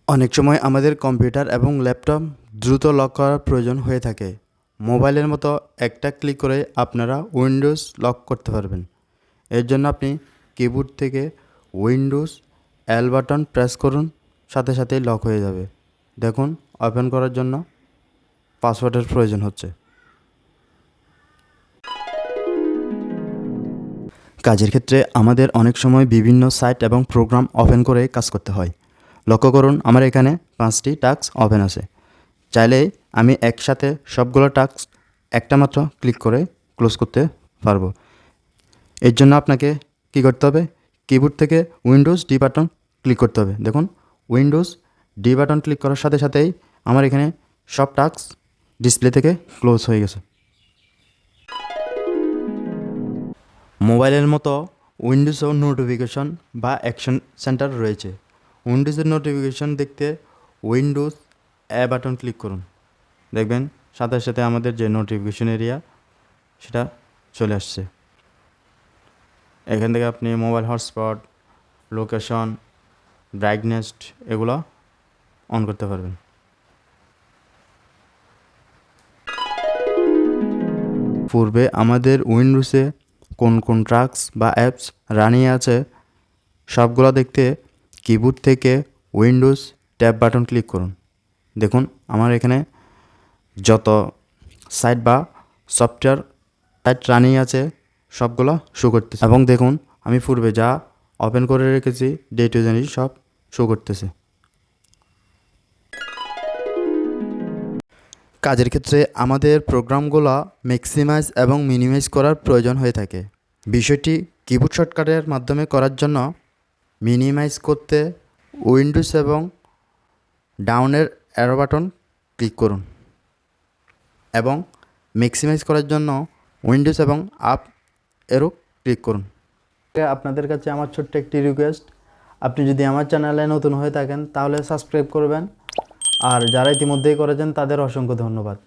অনেক সময় আমাদের কম্পিউটার এবং ল্যাপটপ দ্রুত লক করার প্রয়োজন হয়ে থাকে। মোবাইলের মতো একটা ক্লিক করে আপনারা উইন্ডোজ লক করতে পারবেন। এর জন্য আপনি কিবোর্ড থেকে উইন্ডোজ এল বাটন প্রেস করুন, সাথে সাথেই লক হয়ে যাবে। দেখুন, ওপেন করার জন্য পাসওয়ার্ডের প্রয়োজন হচ্ছে। কাজের ক্ষেত্রে আমাদের অনেক সময় বিভিন্ন সাইট এবং প্রোগ্রাম ওপেন করে কাজ করতে হয়। লক্ষ্য করুন, আমার এখানে 5টি টাস্ক ওপেন আছে। চাইলে আমি একসাথে সবগুলো টাস্ক একটা মাত্র ক্লিক করে ক্লোজ করতে পারবো। এর জন্য আপনাকে কী করতে হবে? কিবোর্ড থেকে উইন্ডোজ ডি বাটন ক্লিক করতে হবে। দেখুন, উইন্ডোজ ডি বাটন ক্লিক করার সাথে সাথেই আমার এখানে সব টাস্ক ডিসপ্লে থেকে ক্লোজ হয়ে গেছে। মোবাইলের মতো উইন্ডোজেও নোটিফিকেশন বা অ্যাকশন সেন্টার রয়েছে। উইন্ডোজের নোটিফিকেশন দেখতে উইন্ডোজ এ বাটন ক্লিক করুন। দেখবেন সাথে সাথে আমাদের যে নোটিফিকেশন এরিয়া সেটা চলে আসছে। এখান থেকে আপনি মোবাইল হটস্পট, লোকেশন, ব্রাইটনেস এগুলো অন করতে পারবেন। পূর্বে আমাদের উইন্ডোজে কোন কোন টাস্ক বা অ্যাপস রানিং আছে সবগুলো দেখতে কিবোর্ড থেকে উইন্ডোজ ট্যাব বাটন ক্লিক করুন। দেখুন, আমার এখানে যত সাইট বা সফটওয়্যার সাইট রানিং আছে সবগুলো শো করতেছে, এবং দেখুন আমি পূর্বে যা ওপেন করে রেখেছি ডে টু ডে সব শো করতেছে। কাজের ক্ষেত্রে আমাদের প্রোগ্রামগুলো ম্যাক্সিমাইজ এবং মিনিমাইজ করার প্রয়োজন হয়ে থাকে। বিষয়টি কিবোর্ড শর্টকাটের মাধ্যমে করার জন্য মিনিমাইজ করতে উইন্ডোজ এবং ডাউনের অ্যারো বাটন ক্লিক করুন, এবং ম্যাক্সিমাইজ করার জন্য উইন্ডোজ এবং আপ অ্যারো ক্লিক করুন। আপনাদের কাছে আমার ছোট্ট একটি রিকোয়েস্ট, আপনি যদি আমার চ্যানেলে নতুন হয়ে থাকেন তাহলে সাবস্ক্রাইব করবেন, আর যারা ইতিমধ্যেই করেছেন তাদের অসংখ্য ধন্যবাদ।